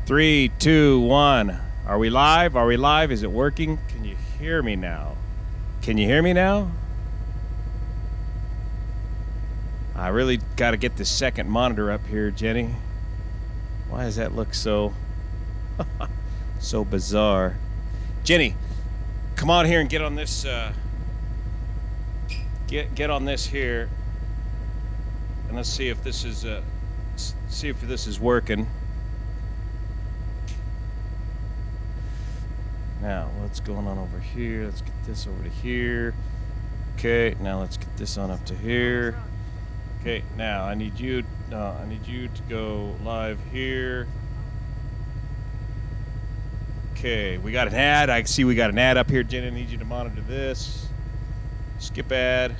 3, 2, 1. Are we live? Are we live? Is it working? Can you hear me now? Can you hear me now? I really got to get this second monitor up here, Jenny. Why does that look so so bizarre? Jenny, come on here and get on this get on this here. And let's see if this is working. Now, what's going on over here? Let's get this over to here. Okay, now let's get this on up to here. Okay, now I need you to go live here. Okay, we got an ad. I see we got an ad up here. Jenny, I need you to monitor this. Skip ad.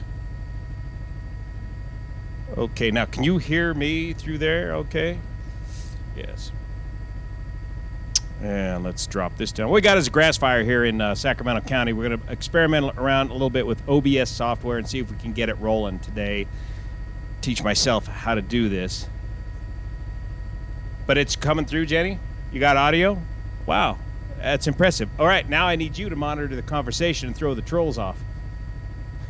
Okay, now can you hear me through there? Okay. Yes. And let's drop this down. What we got is a grass fire here in Sacramento County. We're going to experiment around a little bit with OBS software and see if we can get it rolling today. Teach myself how to do this. But it's coming through, Jenny? You got audio? Wow, that's impressive. All right, now I need you to monitor the conversation and throw the trolls off.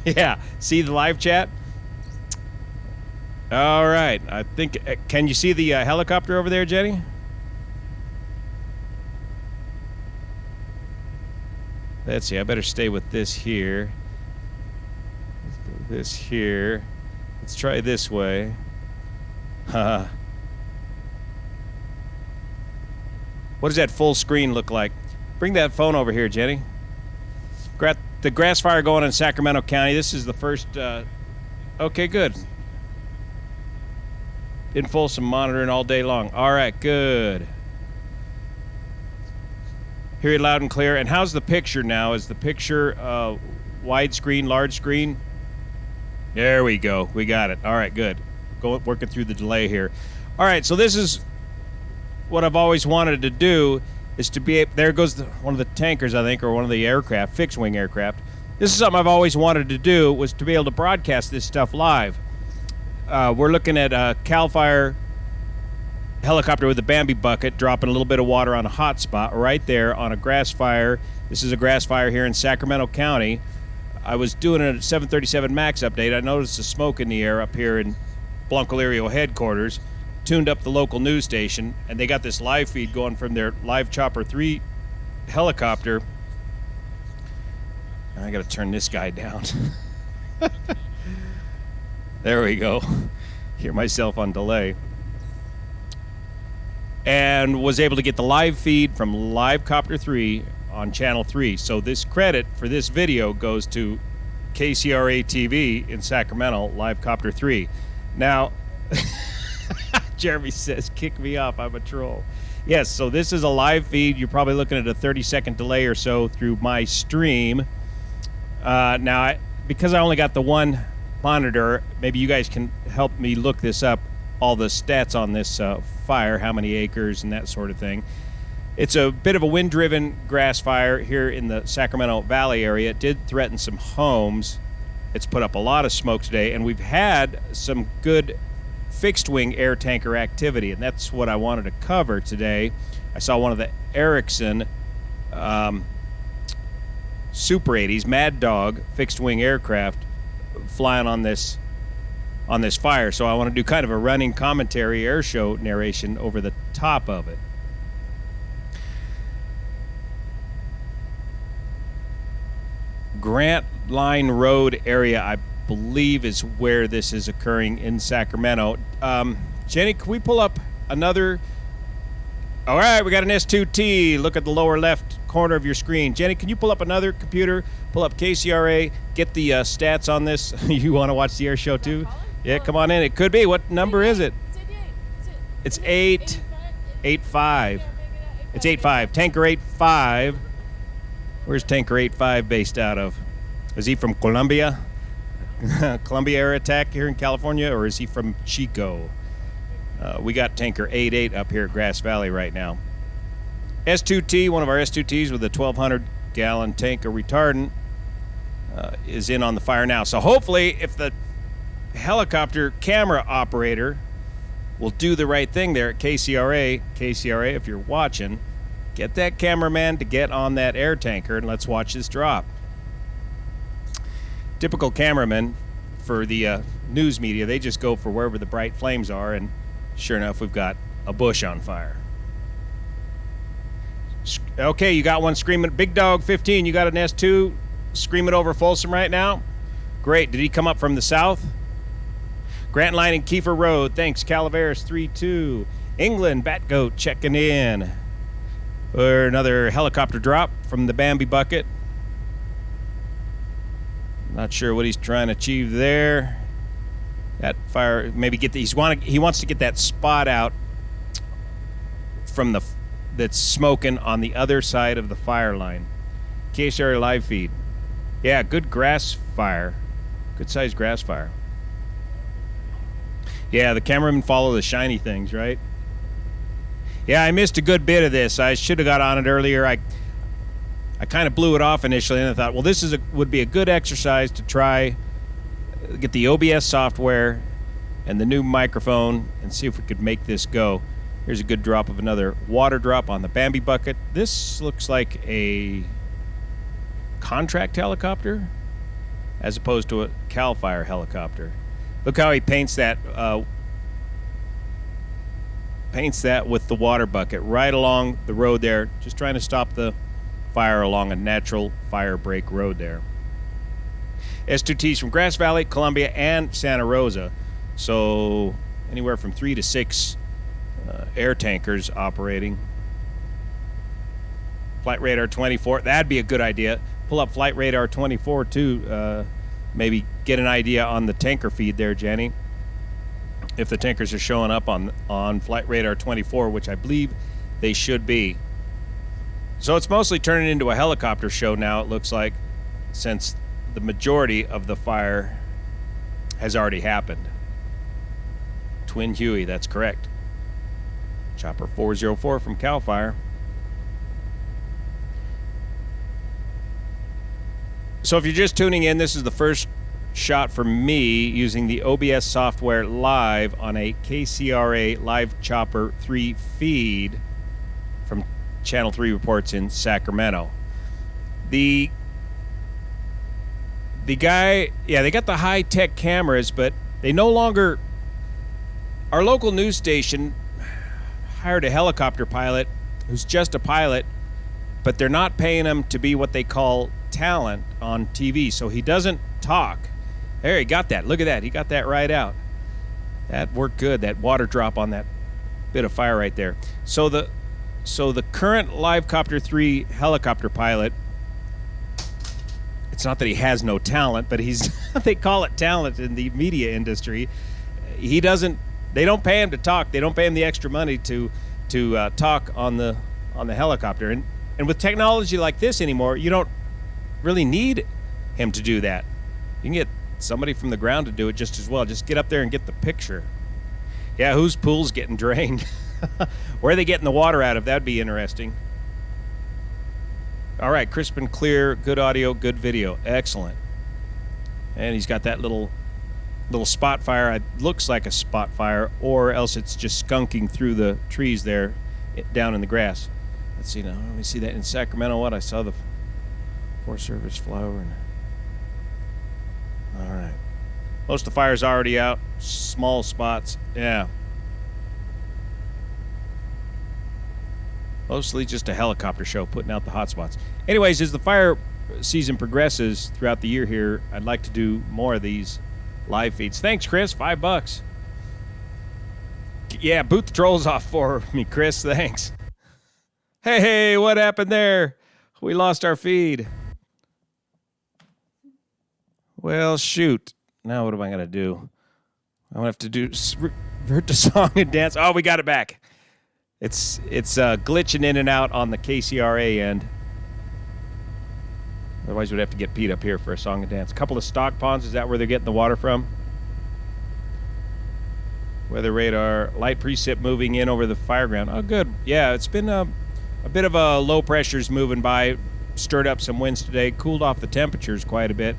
Yeah, see the live chat? All right, I think, can you see the helicopter over there, Jenny? Let's see, I better stay with this here. Let's go this here. Let's try this way. What does that full screen look like? Bring that phone over here, Jenny. The grass fire going in Sacramento County. This is the first... okay, good. In Folsom monitoring all day long. All right, good. Hear it loud and clear. And how's the picture now? Is the picture widescreen, large screen? There we go. We got it. All right, good. Working through the delay here. All right, so this is what I've always wanted to do is to be... There goes one of the tankers, I think, or one of the aircraft, fixed-wing aircraft. This is something I've always wanted to do, was to be able to broadcast this stuff live. We're looking at a CAL FIRE helicopter with a Bambi bucket dropping a little bit of water on a hot spot right there on a grass fire. This is a grass fire here in Sacramento County. I was doing a 737 MAX update. I noticed the smoke in the air up here in Blancolirio headquarters, tuned up the local news station, and they got this live feed going from their live Chopper 3 helicopter. I got to turn this guy down. There we go. Hear myself on delay. And was able to get the live feed from Live Copter 3 on Channel 3. So this credit for this video goes to KCRA TV in Sacramento, Live Copter 3. Now, Jeremy says, kick me off, I'm a troll. Yes, so this is a live feed. You're probably looking at a 30-second delay or so through my stream. Now, because I only got the one monitor, maybe you guys can help me look this up, all the stats on this fire, how many acres and that sort of thing. It's a bit of a wind-driven grass fire here in the Sacramento Valley area. It did threaten some homes. It's put up a lot of smoke today, and we've had some good fixed-wing air tanker activity, and that's what I wanted to cover today. I saw one of the Erickson Super 80s Mad Dog fixed-wing aircraft flying on this fire, so I want to do kind of a running commentary air show narration over the top of it. Grant Line Road area, I believe, is where this is occurring in Sacramento. Jenny, can we pull up another... All right, we got an S2T. Look at the lower left corner of your screen. Jenny, can you pull up another computer, pull up KCRA, get the stats on this? You want to watch the air show too? Yeah, come on in. It could be. What number is it? It's 885. It's 85. Tanker 85. Where's Tanker 85 based out of? Is he from Colombia? Columbia Air Attack here in California, or is he from Chico? We got Tanker 88 up here at Grass Valley right now. S2T, one of our S2Ts with a 1,200-gallon tanker retardant, is in on the fire now. So hopefully, if the helicopter camera operator will do the right thing there at KCRA. KCRA, if you're watching, get that cameraman to get on that air tanker and let's watch this drop. Typical cameraman for the news media, they just go for wherever the bright flames are, and sure enough, we've got a bush on fire. Okay, you got one screaming. Big Dog 15, you got an S2 screaming over Folsom right now? Great. Did he come up from the south? Grant Line and Kiefer Road. Thanks, Calaveras 32. England, Bat Goat checking in. Or another helicopter drop from the Bambi bucket. Not sure what he's trying to achieve there. That fire, maybe get the, he wants to get that spot out from the that's smoking on the other side of the fire line. KCRA live feed. Yeah, good grass fire. Good sized grass fire. Yeah, the cameramen follow the shiny things, right? Yeah, I missed a good bit of this. I should have got on it earlier. I kind of blew it off initially, and I thought, well, this would be a good exercise to try get the OBS software and the new microphone and see if we could make this go. Here's a good drop of another water drop on the Bambi bucket. This looks like a contract helicopter as opposed to a CAL FIRE helicopter. Look how he paints that with the water bucket right along the road there, just trying to stop the fire along a natural fire break road there. S2Ts from Grass Valley, Columbia, and Santa Rosa. So anywhere from 3 to 6 air tankers operating. Flight Radar 24, that'd be a good idea. Pull up Flight Radar 24 too. Maybe get an idea on the tanker feed there, Jenny. If the tankers are showing up on Flight Radar 24, which I believe they should be. So it's mostly turning into a helicopter show now, it looks like, since the majority of the fire has already happened. Twin Huey, that's correct. Chopper 404 from CAL FIRE. So if you're just tuning in, this is the first shot for me using the OBS software live on a KCRA Live Chopper 3 feed from Channel 3 reports in Sacramento. The guy, yeah, they got the high-tech cameras, but they no longer... Our local news station hired a helicopter pilot who's just a pilot, but they're not paying him to be what they call talent on TV, so he doesn't talk. There, he got that. Look at that. He got that right out. That worked good, that water drop on that bit of fire right there. So the current Livecopter 3 helicopter pilot, it's not that he has no talent, but he's they call it talent in the media industry. He doesn't, they don't pay him to talk. They don't pay him the extra money to talk on the helicopter. And with technology like this anymore, you don't really need him to do that. You can get somebody from the ground to do it just as well. Just get up there and get the picture. Yeah, whose pool's getting drained? Where are they getting the water out of? That'd be interesting. All right, crisp and clear, good audio, good video. Excellent. And he's got that little spot fire. It looks like a spot fire, or else it's just skunking through the trees there down in the grass. Let's see now. Let me see that in Sacramento. What I saw the Forest Service fly over. All right. Most of the fire's already out. Small spots. Yeah. Mostly just a helicopter show putting out the hot spots. Anyways, as the fire season progresses throughout the year here, I'd like to do more of these live feeds. Thanks, Chris. $5. Yeah, boot the trolls off for me, Chris. Thanks. Hey, what happened there? We lost our feed. Well, shoot. Now what am I going to do? I'm going to have to revert to song and dance. Oh, we got it back. It's glitching in and out on the KCRA end. Otherwise, we'd have to get Pete up here for a song and dance. A couple of stock ponds. Is that where they're getting the water from? Weather radar. Light precip moving in over the fire ground. Oh, good. Yeah, it's been a bit of a low pressures moving by. Stirred up some winds today. Cooled off the temperatures quite a bit.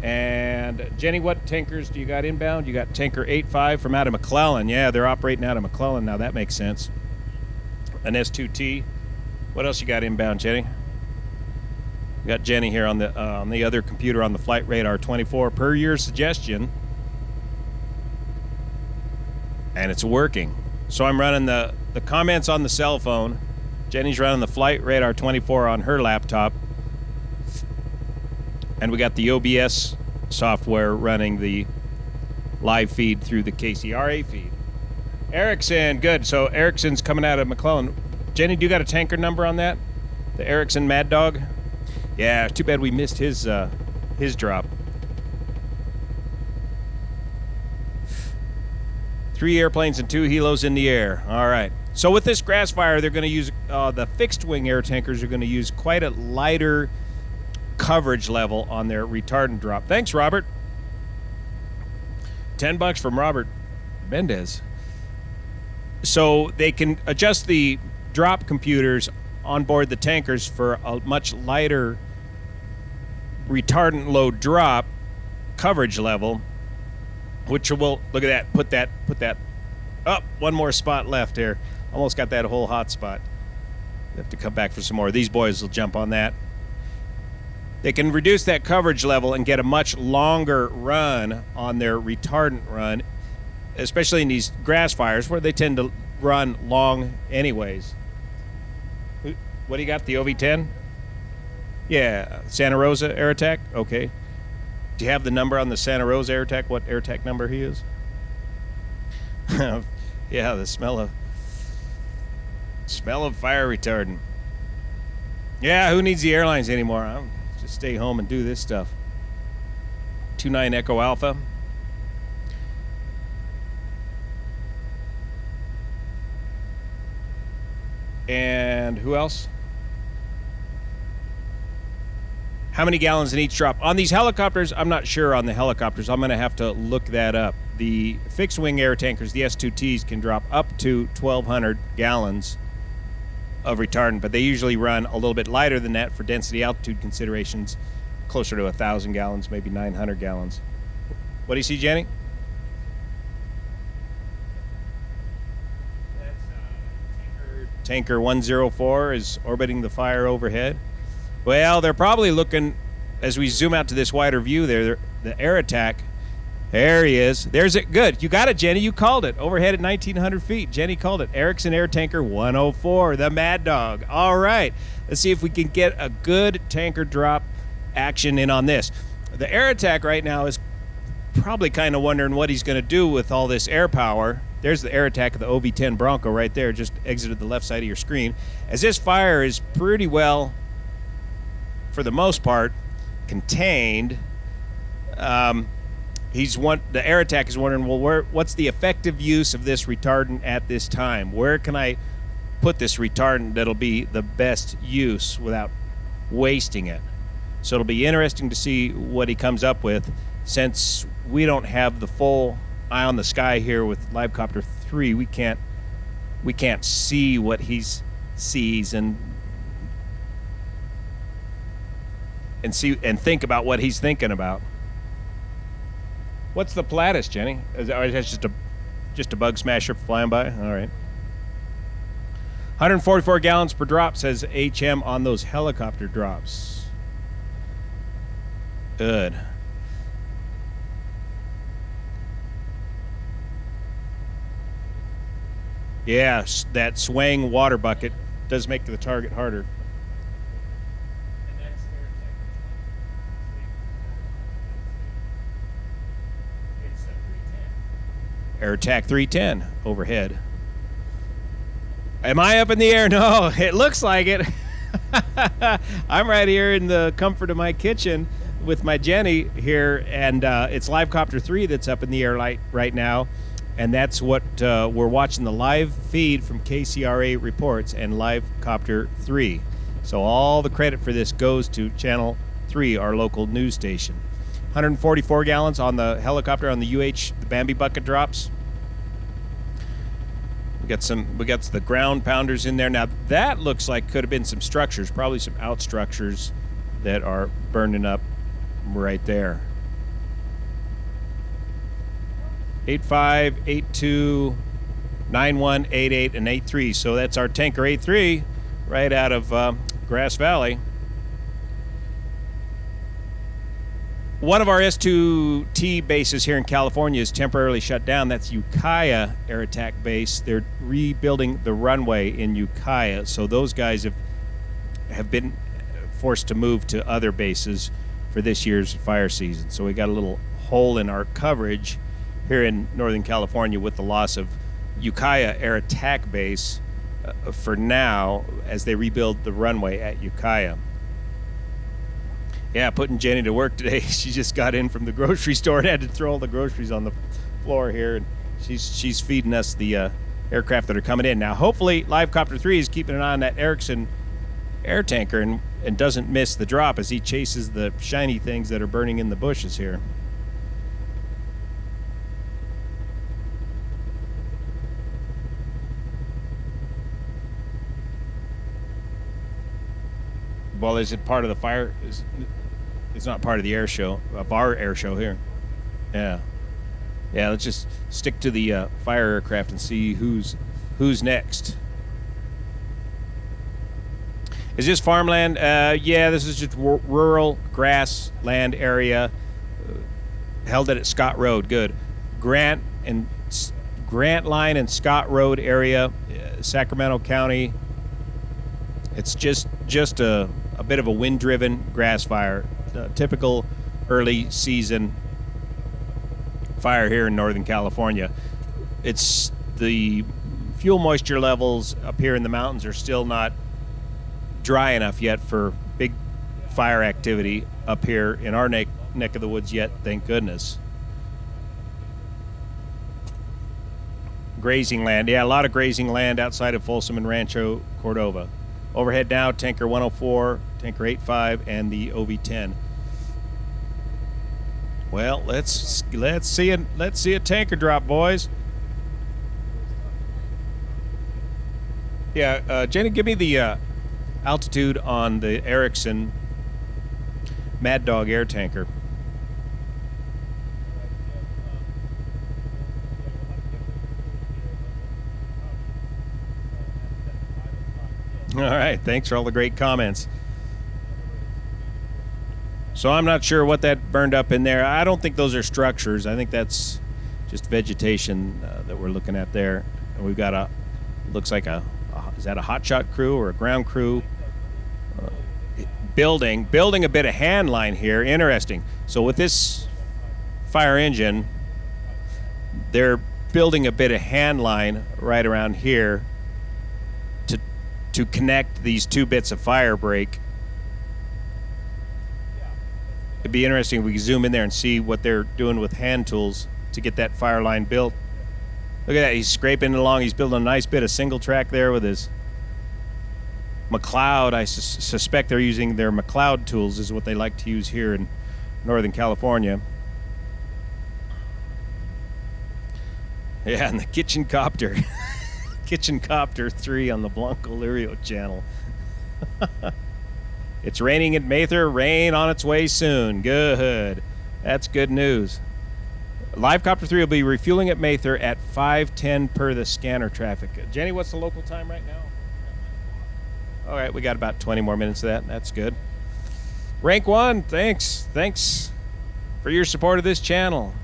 And Jenny, what tankers do you got inbound? You got tanker 85 from out of McClellan. Yeah, they're operating out of McClellan now. That makes sense. An S2T. What else you got inbound, Jenny? We got Jenny here on the other computer on the flight radar 24 per your suggestion, and it's working. So I'm running the comments on the cell phone. Jenny's running the flight radar 24 on her laptop, and we got the OBS software running the live feed through the KCRA feed. Erickson, good. So Erickson's coming out of McClellan. Jenny, do you got a tanker number on that? The Erickson Mad Dog? Yeah, too bad we missed his drop. 3 airplanes and 2 helos in the air. All right. So with this grass fire, they're going to use the fixed wing air tankers are going to use quite a lighter coverage level on their retardant drop. Thanks, Robert. $10 from Robert Mendez. So they can adjust the drop computers on board the tankers for a much lighter retardant load drop coverage level, which will, look at that, put that up. One more spot left here. Almost got that whole hot spot. We have to come back for some more. These boys will jump on that. They can reduce that coverage level and get a much longer run on their retardant run, especially in these grass fires where they tend to run long anyways. What do you got, the OV-10? Yeah, Santa Rosa Air Attack? Okay. Do you have the number on the Santa Rosa Air Attack, what Air Attack number he is? Yeah, the smell of fire retardant. Yeah, who needs the airlines anymore? I'll just stay home and do this stuff. 29 Echo Alpha. And who else? How many gallons in each drop? On these helicopters, I'm not sure on the helicopters. I'm going to have to look that up. The fixed wing air tankers, the S2Ts, can drop up to 1,200 gallons of retardant, but they usually run a little bit lighter than that for density altitude considerations, closer to 1,000 gallons, maybe 900 gallons. What do you see, Jenny? Tanker 104 is orbiting the fire overhead. Well, they're probably looking, as we zoom out to this wider view there, the air attack. There he is. There's it. Good. You got it, Jenny. You called it. Overhead at 1,900 feet. Jenny called it. Erickson Air Tanker 104, the Mad Dog. All right. Let's see if we can get a good tanker drop action in on this. The air attack right now is probably kind of wondering what he's going to do with all this air power. There's the air attack of the OV-10 Bronco right there, just exited the left side of your screen. As this fire is pretty well, for the most part, contained, the air attack is wondering, well, what's the effective use of this retardant at this time? Where can I put this retardant that'll be the best use without wasting it? So it'll be interesting to see what he comes up with, since we don't have the full eye on the sky here with Livecopter 3. We can't see what he sees and see and think about what he's thinking about. What's the Pilatus, Jenny? Is that just a bug smasher flying by? All right. 144 gallons per drop, says HM on those helicopter drops. Good. Yeah, that swaying water bucket does make the target harder. Air Attack 310 overhead. Am I up in the air? No, it looks like it. I'm right here in the comfort of my kitchen with my Jenny here, and it's Livecopter 3 that's up in the air right now. And that's what we're watching, the live feed from KCRA Reports and Livecopter 3. So all the credit for this goes to Channel 3, our local news station. 144 gallons on the helicopter on the the Bambi bucket drops. We got the ground pounders in there. Now that looks like could have been some structures, probably some out structures that are burning up right there. 8582 9188 and 83. So that's our tanker 83 right out of Grass Valley. One of our S2T bases here in California is temporarily shut down. That's Ukiah Air Attack Base. They're rebuilding the runway in Ukiah. So those guys have been forced to move to other bases for this year's fire season. So we got a little hole in our coverage here in Northern California with the loss of Ukiah Air Attack Base for now as they rebuild the runway at Ukiah. Yeah, putting Jenny to work today. She just got in from the grocery store and had to throw all the groceries on the floor here. And she's feeding us the aircraft that are coming in. Now, hopefully, Livecopter 3 is keeping an eye on that Erickson air tanker and doesn't miss the drop as he chases the shiny things that are burning in the bushes here. Well, is it part of the fire? It's not part of the air show, of our air show here. Yeah. Yeah, let's just stick to the fire aircraft and see who's next. Is this farmland? Yeah, this is just rural grassland area held at Scott Road. Good. Grant Line and Scott Road area, Sacramento County. It's just a bit of a wind-driven grass fire. Typical early season fire here in Northern California. It's the fuel moisture levels up here in the mountains are still not dry enough yet for big fire activity up here in our neck of the woods yet, thank goodness. Grazing land. Yeah, a lot of grazing land outside of Folsom and Rancho Cordova. Overhead now, Tanker 104, Tanker 85, and the OV-10. Well, let's see a tanker drop, boys. Yeah, Jenny, give me the altitude on the Erickson Mad Dog air tanker. All right, thanks for all the great comments. So I'm not sure what that burned up in there. I don't think those are structures. I think that's just vegetation that we're looking at there. And we've got looks like is that a hotshot crew or a ground crew? Building a bit of hand line here. Interesting. So with this fire engine, they're building a bit of hand line right around here to connect these two bits of fire break. It'd be interesting if we could zoom in there and see what they're doing with hand tools to get that fire line built. Look at that, he's scraping it along. He's building a nice bit of single track there with his McLeod. I suspect they're using their McLeod tools is what they like to use here in Northern California. Yeah, and the kitchen copter. Kitchen Copter 3 on the Blancolirio channel. It's raining in Mather. Rain on its way soon. Good. That's good news. Livecopter 3 will be refueling at Mather at 5:10 per the scanner traffic. Jenny, what's the local time right now? All right, we got about 20 more minutes of that. That's good. Rank 1, thanks. Thanks for your support of this channel.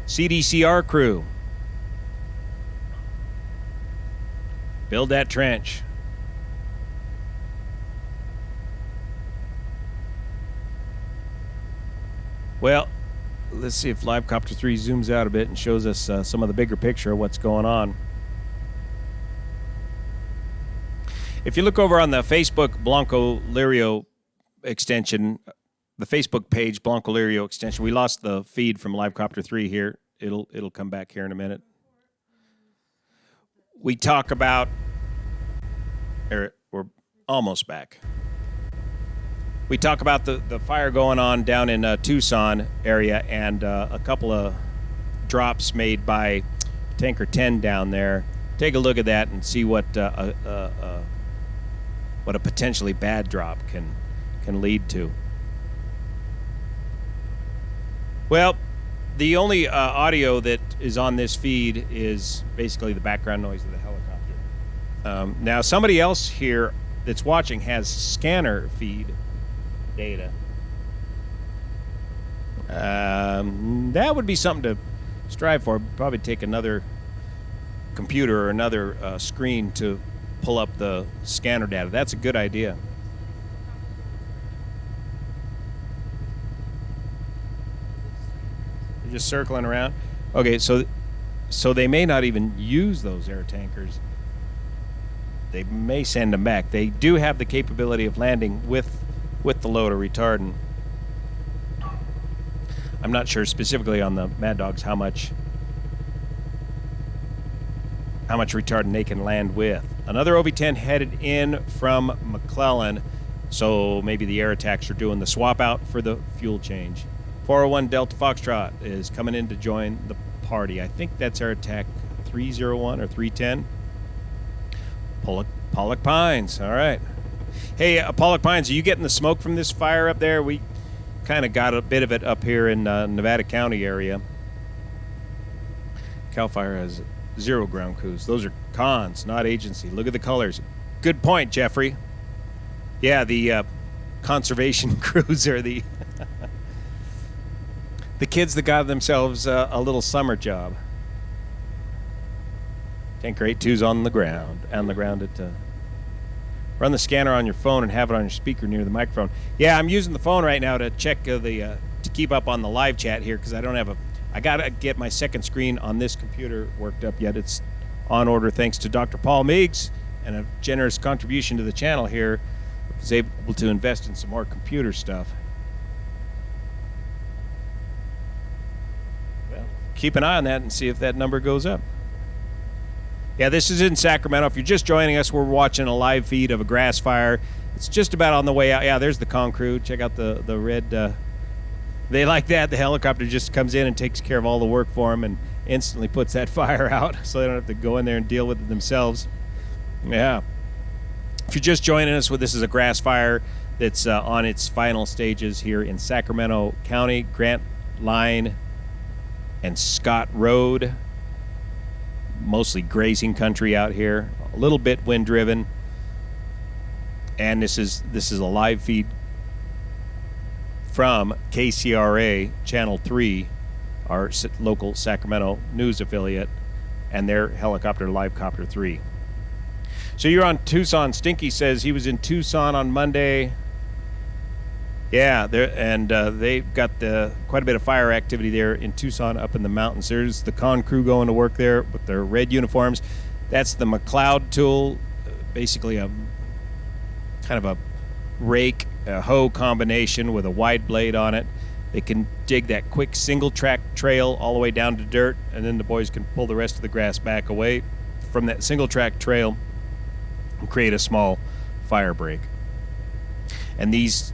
CDCR crew. Build that trench. Well, let's see if Livecopter 3 zooms out a bit and shows us some of the bigger picture of what's going on. If you look over on the Facebook Blancolirio extension, the Facebook page Blancolirio extension, we lost the feed from Livecopter 3 here. It'll come back here in a minute. We talk about, we're almost back. We talk about the fire going on down in Tucson area and a couple of drops made by Tanker 10 down there. Take a look at that and see what a potentially bad drop can lead to. Well, The only audio that is on this feed is basically the background noise of the helicopter. Now, somebody else here that's watching has scanner feed data. That would be something to strive for. Probably take another computer or another screen to pull up the scanner data. That's a good idea. You're just circling around. Okay, so they may not even use those air tankers. They may send them back. They do have the capability of landing with the load of retardant. I'm not sure specifically on the Mad Dogs how much retardant they can land with. Another OV-10 headed in from McClellan, so maybe the air attacks are doing the swap out for the fuel change. 401 Delta Foxtrot is coming in to join the party. I think that's air attack 301 or 310. Pollock Pines, all right. Hey, Pollock Pines, are you getting the smoke from this fire up there? We kind of got a bit of it up here in Nevada County area. CAL FIRE has 0 ground crews. Those are cons, not agency. Look at the colors. Good point, Jeffrey. Yeah, the conservation crews are the the kids that got themselves a little summer job. Tanker 82's on the ground. On the ground at run the scanner on your phone and have it on your speaker near the microphone. Yeah, I'm using the phone right now to check to keep up on the live chat here because I don't have I gotta get my second screen on this computer worked up yet. It's on order thanks to Dr. Paul Meigs and a generous contribution to the channel here. I was able to invest in some more computer stuff. Well, keep an eye on that and see if that number goes up. Yeah, this is in Sacramento. If you're just joining us, we're watching a live feed of a grass fire. It's just about on the way out. Yeah, there's the con crew. Check out the red. They like that. The helicopter just comes in and takes care of all the work for them and instantly puts that fire out so they don't have to go in there and deal with it themselves. Yeah. If you're just joining us, this is a grass fire that's on its final stages here in Sacramento County, Grant Line and Scott Road. Mostly grazing country out here, a little bit wind driven, and this is a live feed from KCRA Channel 3, our local Sacramento news affiliate, and their helicopter Live Copter 3. So you're on Tucson. Stinky says he was in Tucson on Monday. Yeah, they've got quite a bit of fire activity there in Tucson up in the mountains. There's the con crew going to work there with their red uniforms. That's the McLeod tool, basically a kind of a rake, a hoe combination with a wide blade on it. They can dig that quick single track trail all the way down to dirt, and then the boys can pull the rest of the grass back away from that single track trail and create a small fire break. And these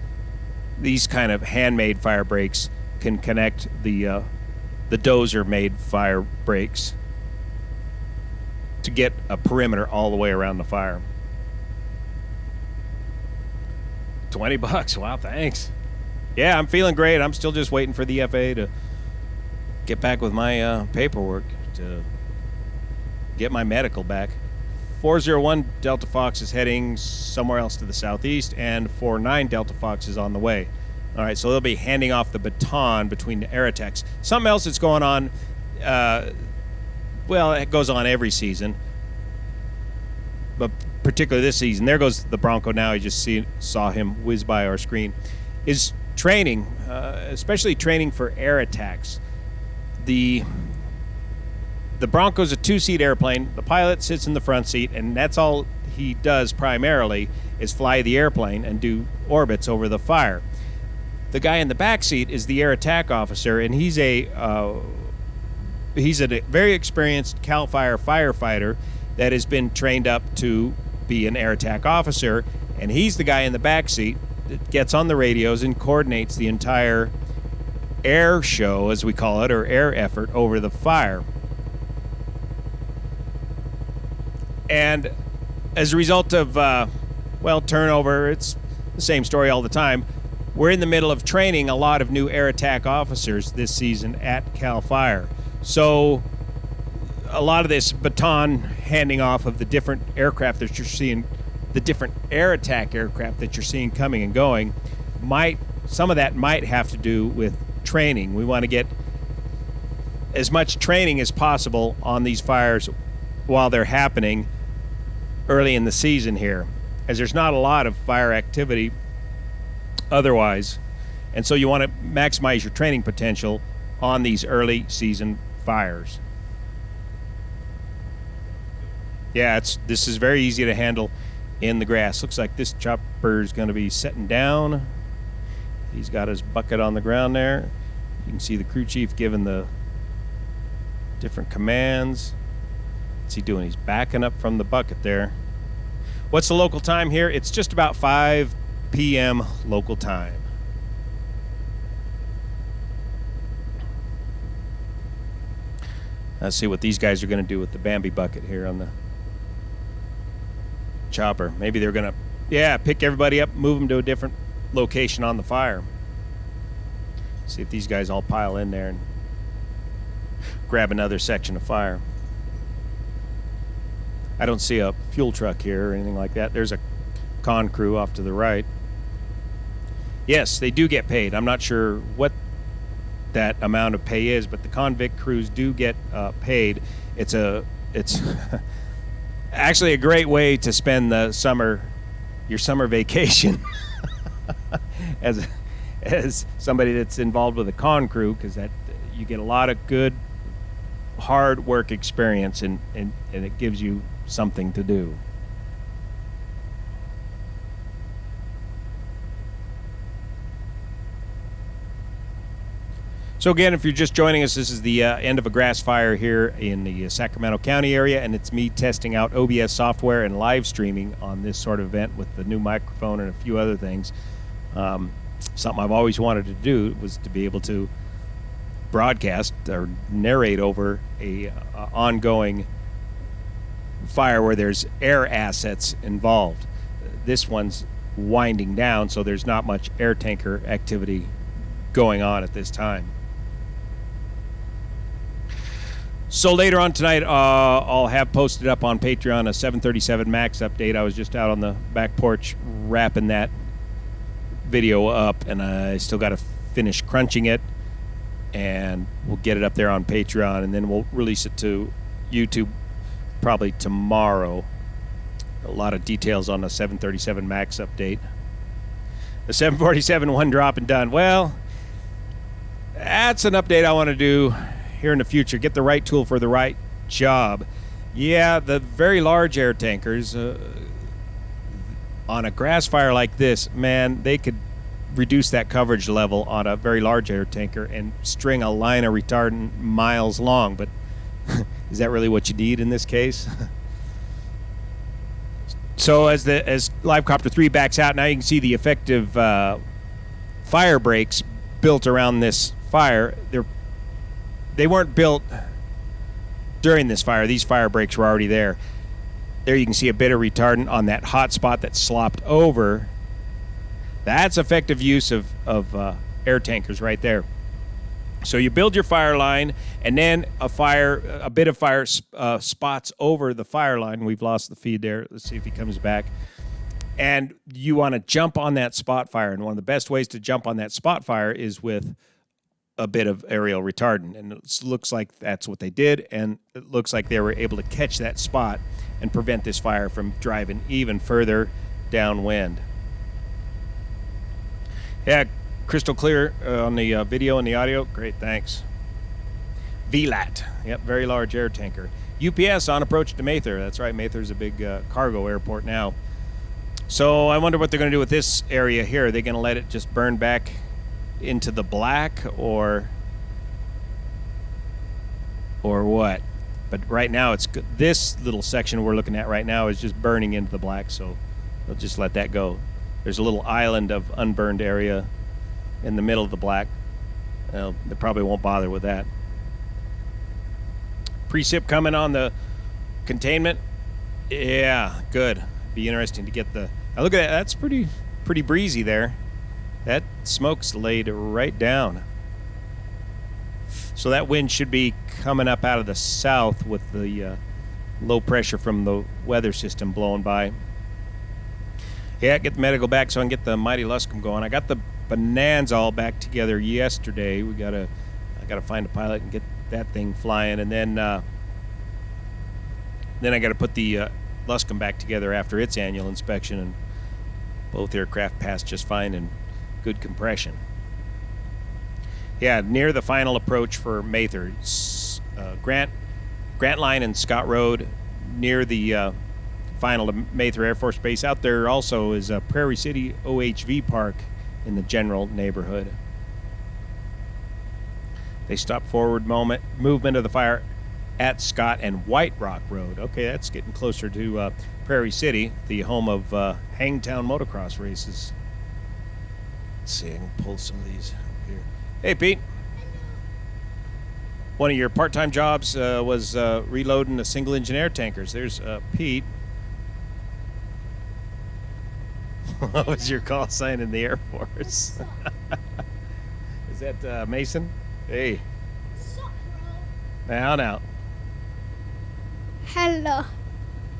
kind of handmade fire breaks can connect the dozer-made fire breaks to get a perimeter all the way around the fire. $20. Wow, thanks. Yeah, I'm feeling great. I'm still just waiting for the FAA to get back with my paperwork to get my medical back. 401 Delta Fox is heading somewhere else to the southeast, and 49 Delta Fox is on the way. All right, so they'll be handing off the baton between the air attacks. Something else that's going on, well, it goes on every season, but particularly this season. There goes the Bronco now. You just saw him whiz by our screen. Is training, especially training for air attacks. The Bronco's a 2-seat airplane. The pilot sits in the front seat, and that's all he does primarily is fly the airplane and do orbits over the fire. The guy in the back seat is the air attack officer, and he's a very experienced CAL FIRE firefighter that has been trained up to be an air attack officer, and he's the guy in the back seat that gets on the radios and coordinates the entire air show, as we call it, or air effort over the fire. And as a result of, turnover, it's the same story all the time. we're in the middle of training a lot of new air attack officers this season at Cal Fire. So a lot of this baton handing off of the different aircraft that you're seeing, the different air attack aircraft that you're seeing coming and going, some of that might have to do with training. We want to get as much training as possible on these fires while they're happening early in the season here, as there's not a lot of fire activity otherwise, and so you want to maximize your training potential on these early season fires. Yeah, this is very easy to handle in the grass. Looks like this chopper is going to be setting down. He's got his bucket on the ground there. You can see the crew chief giving the different commands. What's he doing? He's backing up from the bucket there. What's the local time here? It's just about 5 p.m. local time. Let's see what these guys are going to do with the Bambi bucket here on the chopper. Maybe they're going to, pick everybody up, move them to a different location on the fire. See if these guys all pile in there and grab another section of fire. I don't see a fuel truck here or anything like that. There's a con crew off to the right. Yes, they do get paid. I'm not sure what that amount of pay is, but the convict crews do get paid. It's actually a great way to spend your summer vacation as somebody that's involved with a con crew, because that you get a lot of good hard work experience, and it gives you something to do. So again, if you're just joining us, this is the end of a grass fire here in the Sacramento County area, and it's me testing out OBS software and live streaming on this sort of event with the new microphone and a few other things. Something I've always wanted to do was to be able to broadcast or narrate over a ongoing fire where there's air assets involved. This one's winding down, so there's not much air tanker activity going on at this time. So later on tonight, I'll have posted up on Patreon a 737 MAX update. I was just out on the back porch wrapping that video up, and I still got to finish crunching it, and we'll get it up there on Patreon, and then we'll release it to YouTube probably tomorrow. A lot of details on the 737 MAX update. The 747 one drop and done. Well, that's an update I want to do here in the future. Get the right tool for the right job. Yeah, the very large air tankers on a grass fire like this, man, they could reduce that coverage level on a very large air tanker and string a line of retardant miles long. But is that really what you need in this case? So as Live Copter 3 backs out, now you can see the effective fire breaks built around this fire. They weren't built during this fire. These fire breaks were already there. There you can see a bit of retardant on that hot spot that slopped over. That's effective use of air tankers right there. So you build your fire line, and then a bit of fire spots over the fire line. We've lost the feed there. Let's see if he comes back. And you want to jump on that spot fire. And one of the best ways to jump on that spot fire is with a bit of aerial retardant. And it looks like that's what they did. And it looks like they were able to catch that spot and prevent this fire from driving even further downwind. Yeah, crystal clear on the video and the audio. Great, thanks. VLAT. Yep, very large air tanker. UPS on approach to Mather. That's right, Mather's a big cargo airport now. So I wonder what they're going to do with this area here. Are they going to let it just burn back into the black, or what? But right now, it's good. This little section we're looking at right now is just burning into the black, so they'll just let that go. There's a little island of unburned area in the middle of the black. They probably won't bother with that. Precip coming on the containment. Yeah, good. Be interesting to get the. Now look at that. That's pretty breezy there. That smoke's laid right down. So that wind should be coming up out of the south with the low pressure from the weather system blowing by. Yeah, get the medical back so I can get the Mighty Luscombe going. I got the Bonanza all back together yesterday. I gotta find a pilot and get that thing flying, and then I got to put the Luscombe back together after its annual inspection, and both aircraft passed just fine and good compression. Yeah, near the final approach for Mather, Grant Line and Scott Road, near the final of Mather Air Force Base. Out there also is Prairie City OHV Park in the general neighborhood. They stopped forward movement of the fire at Scott and White Rock Road. Okay, that's getting closer to Prairie City, the home of Hangtown motocross races. Let's see, I can pull some of these up here. Hey, Pete. One of your part-time jobs was reloading the single-engine air tankers. There's Pete. What was your call sign in the Air Force? Is that Mason? Hey. Now. Hello.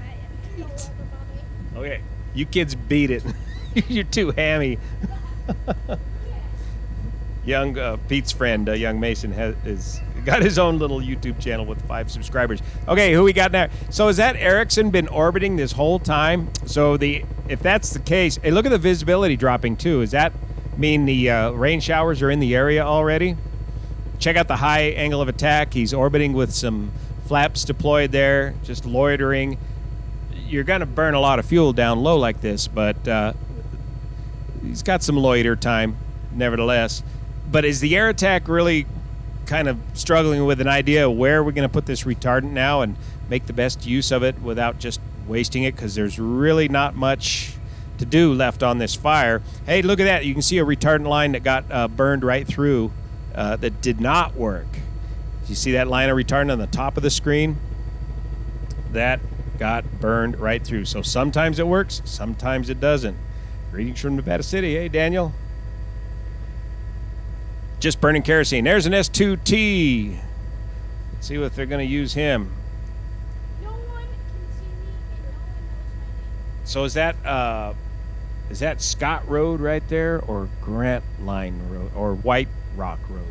I am Pete. Okay, you kids beat it. You're too hammy. Young Pete's friend, young Mason, has got his own little YouTube channel with 5 subscribers. Okay, who we got now? So has that Erickson been orbiting this whole time? So if that's the case, hey, look at the visibility dropping too. Does that mean the rain showers are in the area already? Check out the high angle of attack. He's orbiting with some flaps deployed there, just loitering. You're going to burn a lot of fuel down low like this, but he's got some loiter time, nevertheless. But is the air attack really kind of struggling with an idea of where we're going to put this retardant now and make the best use of it without just wasting it? Because there's really not much to do left on this fire. Hey, look at that. You can see a retardant line that got burned right through that did not work. You see that line of retardant on the top of the screen? That got burned right through. So sometimes it works, sometimes it doesn't. Greetings from Nevada City. Hey, Daniel. Just burning kerosene. There's an S2T. Let's see if they're going to use him. No one can see me and no one knows my name. So is that Scott Road right there, or Grant Line Road, or White Rock Road?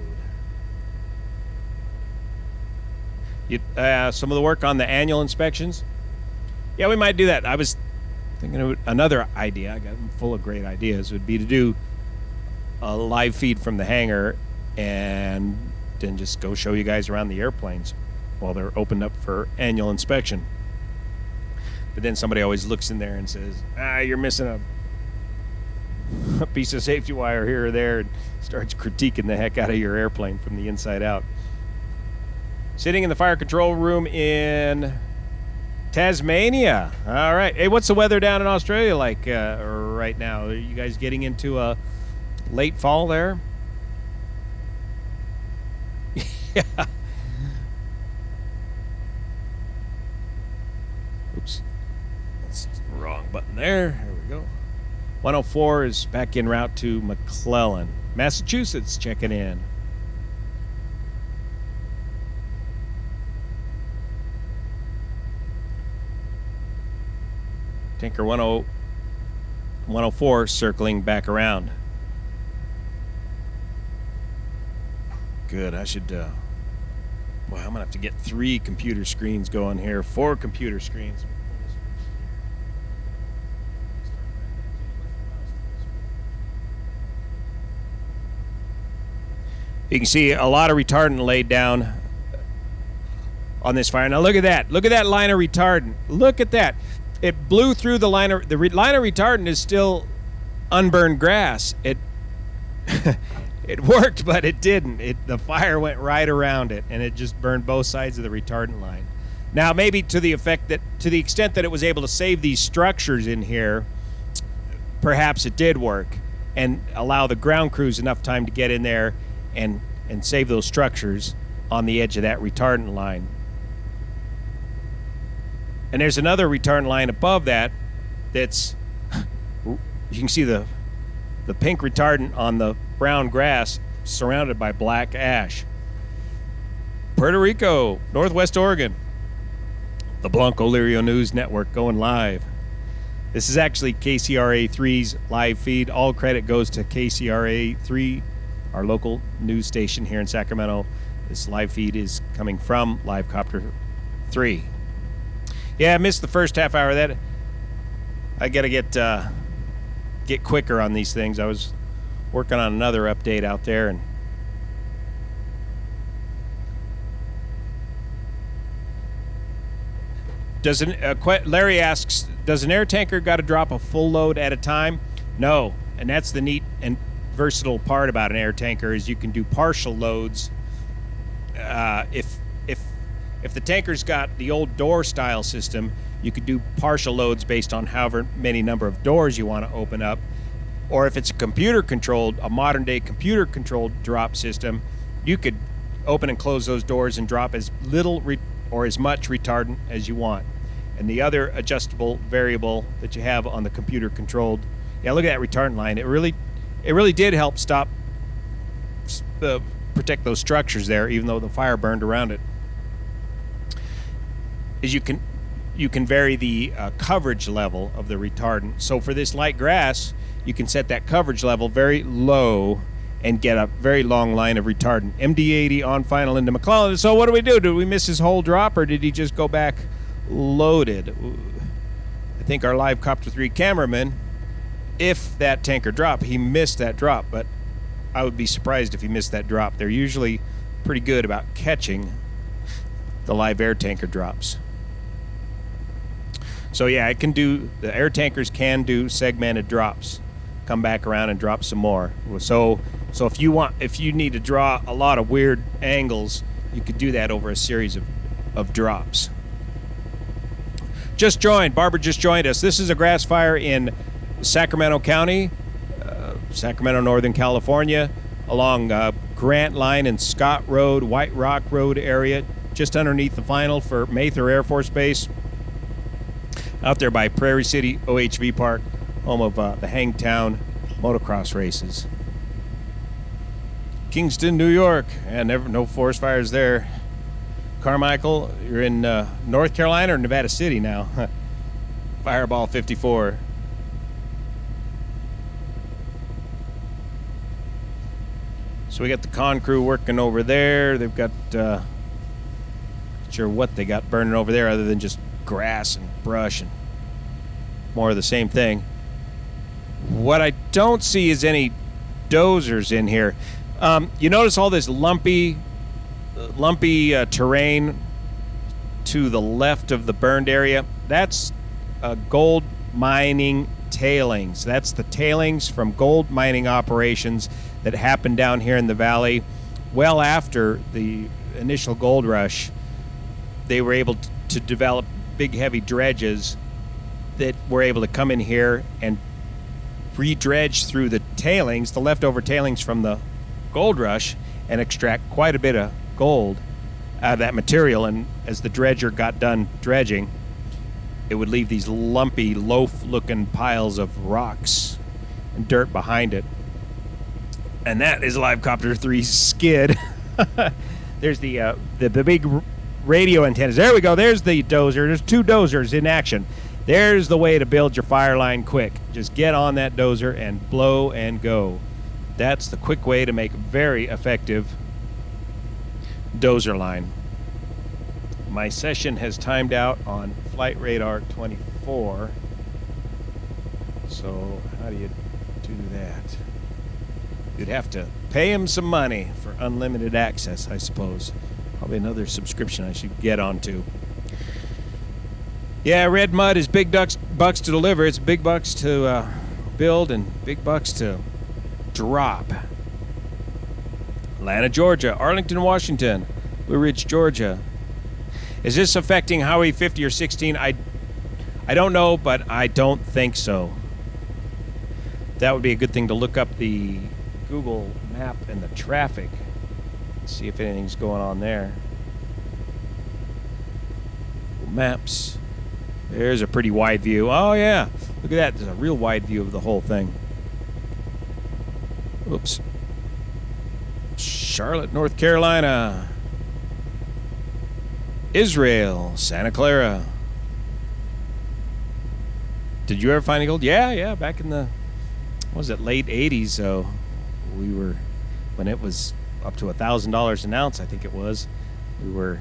Some of the work on the annual inspections. Yeah, we might do that. I was thinking of another idea. I got full of great ideas. Would be to do a live feed from the hangar and then just go show you guys around the airplanes while they're opened up for annual inspection. But then somebody always looks in there and says, you're missing a piece of safety wire here or there, and starts critiquing the heck out of your airplane from the inside out. Sitting in the fire control room in Tasmania. All right. Hey, what's the weather down in Australia like right now? Are you guys getting into a late fall there? Yeah. Oops. That's the wrong button there. There we go. 104 is back en route to McClellan, Massachusetts, checking in. Tanker 104 circling back around. Good. I should boy, I'm gonna have to get 3 computer screens going here. 4 computer screens. You can see a lot of retardant laid down on this fire. Now look at that. Look at that line of retardant. Look at that. It blew through the line of line of retardant is still unburned grass. It it worked, but it didn't. The fire went right around it, and it just burned both sides of the retardant line. Now, maybe to the extent that it was able to save these structures in here, perhaps it did work and allow the ground crews enough time to get in there and save those structures on the edge of that retardant line. And there's another retardant line above that that's, you can see the the pink retardant on the brown grass surrounded by black ash. Puerto Rico, Northwest Oregon. The Blancolirio News Network going live. This is actually KCRA 3's live feed. All credit goes to KCRA 3, our local news station here in Sacramento. This live feed is coming from Livecopter 3. Yeah, I missed the first half hour of that. I got to get quicker on these things. I was working on another update out there, and Larry asks, does an air tanker got to drop a full load at a time? No, and that's the neat and versatile part about an air tanker is you can do partial loads. If the tanker's got the old door style system, you could do partial loads based on however many number of doors you want to open up. Or if it's a modern day computer controlled drop system, you could open and close those doors and drop as little or as much retardant as you want. And the other adjustable variable that you have on the computer controlled, yeah, look at that retardant line. It really did help protect those structures there, even though the fire burned around it. Is you can vary the coverage level of the retardant. So for this light grass, you can set that coverage level very low and get a very long line of retardant. MD80 on final into McClellan. So what do we do? Did we miss his whole drop, or did he just go back loaded? I think our Livecopter 3 cameraman, if that tanker dropped, he missed that drop, but I would be surprised if he missed that drop. They're usually pretty good about catching the live air tanker drops. So yeah, the air tankers can do segmented drops. Come back around and drop some more. So if you need to draw a lot of weird angles, you could do that over a series of drops. Barbara just joined us. This is a grass fire in Sacramento County, Sacramento, Northern California, along Grant Line and Scott Road, White Rock Road area, just underneath the final for Mather Air Force Base, out there by Prairie City OHV Park, home of the Hangtown motocross races. Kingston, New York, and no forest fires there. Carmichael, you're in North Carolina or Nevada City now. Fireball 54. So we got the con crew working over there. They've got, not sure what they got burning over there other than just grass and brush and more of the same thing. What I don't see is any dozers in here. You notice all this lumpy terrain to the left of the burned area? That's gold mining tailings. That's the tailings from gold mining operations that happened down here in the valley well after the initial gold rush. They were able to develop big heavy dredges that were able to come in here and re-dredge through the tailings, the leftover tailings from the gold rush, and extract quite a bit of gold out of that material. And as the dredger got done dredging, it would leave these lumpy, loaf-looking piles of rocks and dirt behind it. And that is Livecopter 3's skid. There's the big radio antennas. There we go. There's the dozer. There's two dozers in action. There's the way to build your fire line quick. Just get on that dozer and blow and go. That's the quick way to make a very effective dozer line. My session has timed out on Flight Radar 24. So how do you do that? You'd have to pay him some money for unlimited access, I suppose. Probably another subscription I should get onto. Yeah, red mud is big bucks to deliver. It's big bucks to build and big bucks to drop. Atlanta, Georgia. Arlington, Washington. Blue Ridge, Georgia. Is this affecting Highway 50 or 16? I don't know, but I don't think so. That would be a good thing to look up the Google map and the traffic. See if anything's going on there. Maps. There's a pretty wide view. Oh yeah, look at that. There's a real wide view of the whole thing. Oops. Charlotte, North Carolina. Israel, Santa Clara. Did you ever find any gold? Yeah, back in the, what was it, late 80s. So we were, when it was up to $1,000 an ounce, I think it was, we were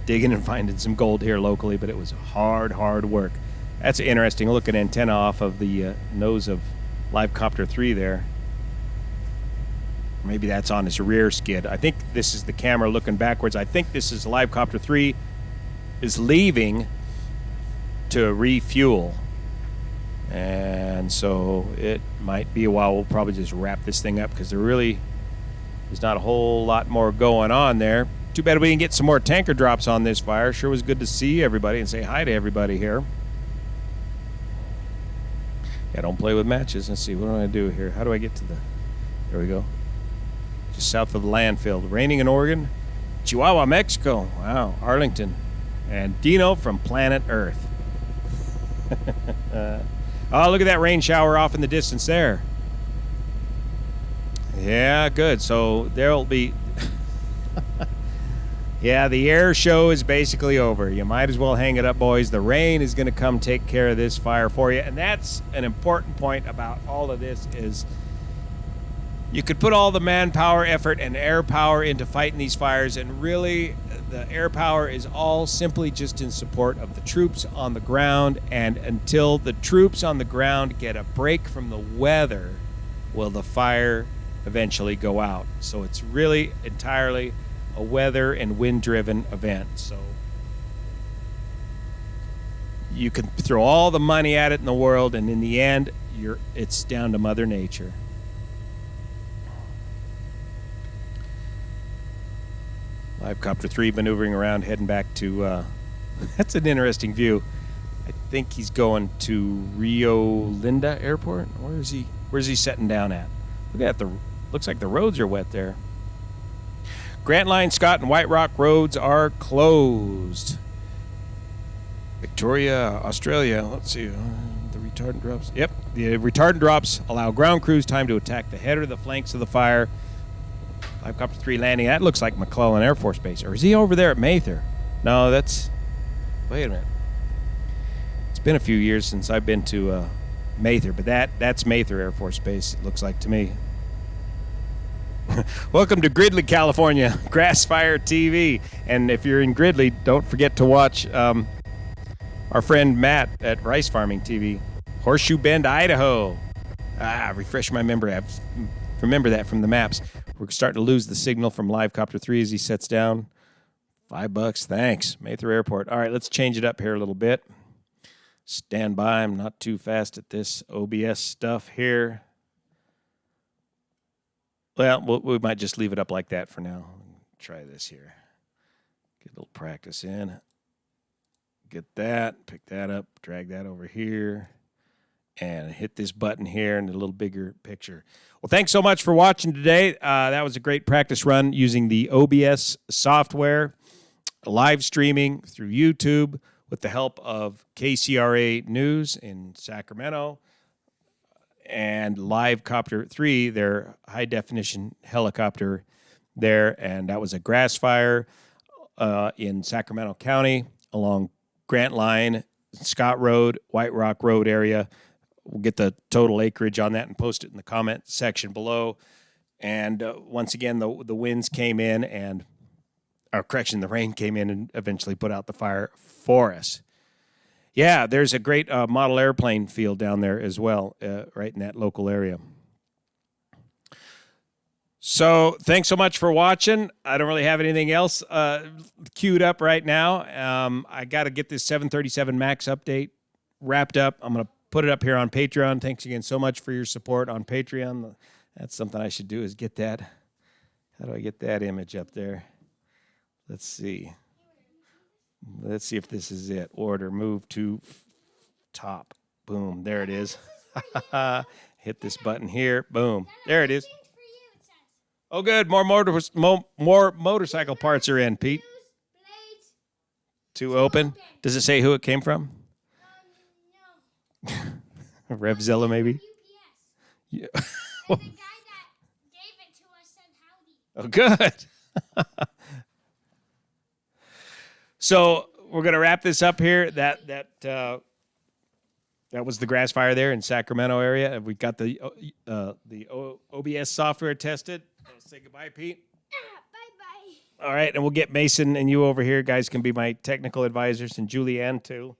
digging and finding some gold here locally, but it was hard work. That's an interesting looking antenna off of the nose of Live Copter 3 there. Maybe that's on his rear skid. I think this is the camera looking backwards. I think this is Live Copter 3 is leaving to refuel. And so it might be a while. We'll probably just wrap this thing up because there's not a whole lot more going on there. Too bad we didn't get some more tanker drops on this fire. Sure was good to see everybody and say hi to everybody here. Yeah, don't play with matches. Let's see, what do I do here? How do I get to the... There we go. Just south of the landfill. Raining in Oregon. Chihuahua, Mexico. Wow, Arlington. And Dino from planet Earth. Oh, look at that rain shower off in the distance there. Yeah, good. So there'll be... Yeah, the air show is basically over. You might as well hang it up, boys. The rain is going to come take care of this fire for you. And that's an important point about all of this is you could put all the manpower, effort, and air power into fighting these fires, and really the air power is all simply just in support of the troops on the ground. And until the troops on the ground get a break from the weather, will the fire eventually go out. So it's really entirely a weather and wind-driven event. So you can throw all the money at it in the world, and in the end, it's down to Mother Nature. Live Copter 3 maneuvering around, heading back to... that's an interesting view. I think he's going to Rio Linda Airport. Where's he setting down at? Look at looks like the roads are wet there. Grant Line, Scott, and White Rock roads are closed. Victoria, Australia. Let's see. The retardant drops. Yep. The retardant drops allow ground crews time to attack the head or the flanks of the fire. Live Copter 3 landing. That looks like McClellan Air Force Base. Or is he over there at Mather? No, that's... Wait a minute. It's been a few years since I've been to Mather, but that's Mather Air Force Base, it looks like to me. Welcome to Gridley, California, Grassfire TV. And if you're in Gridley, don't forget to watch our friend Matt at Rice Farming TV. Horseshoe Bend, Idaho. Refresh my memory. I remember that from the maps. We're starting to lose the signal from Live Copter 3 as he sets down. $5, thanks. Mather Airport. All right, let's change it up here a little bit. Stand by. I'm not too fast at this OBS stuff here. Well, we might just leave it up like that for now. Try this here. Get a little practice in. Get that. Pick that up. Drag that over here. And hit this button here in a little bigger picture. Well, thanks so much for watching today. That was a great practice run using the OBS software, live streaming through YouTube with the help of KCRA News in Sacramento. And Live Copter 3, their high-definition helicopter there. And that was a grass fire in Sacramento County along Grant Line, Scott Road, White Rock Road area. We'll get the total acreage on that and post it in the comment section below. And once again, the winds came in and, the rain came in and eventually put out the fire for us. Yeah, there's a great model airplane field down there as well, right in that local area. So thanks so much for watching. I don't really have anything else queued up right now. I got to get this 737 MAX update wrapped up. I'm going to put it up here on Patreon. Thanks again so much for your support on Patreon. That's something I should do is get that. How do I get that image up there? Let's see. Let's see if this is it. Order, move to top. Boom, there it is. Hit this button here. Boom, there it is. Oh, good. More motorcycle parts are in, Pete. To open. Does it say who it came from? No. Revzilla, maybe? Yeah. the guy that gave it to us said howdy. Oh, good. So we're gonna wrap this up here. That was the grass fire there in Sacramento area. We got the OBS software tested. Say goodbye, Pete. Bye-bye. All right, and we'll get Mason and you over here. Guys can be my technical advisors, and Julianne too.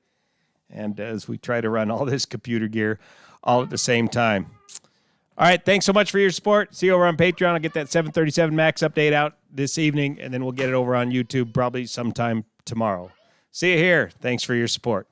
And as we try to run all this computer gear all at the same time. All right, thanks so much for your support. See you over on Patreon. I'll get that 737 MAX update out this evening, and then we'll get it over on YouTube probably sometime tomorrow. See you here. Thanks for your support.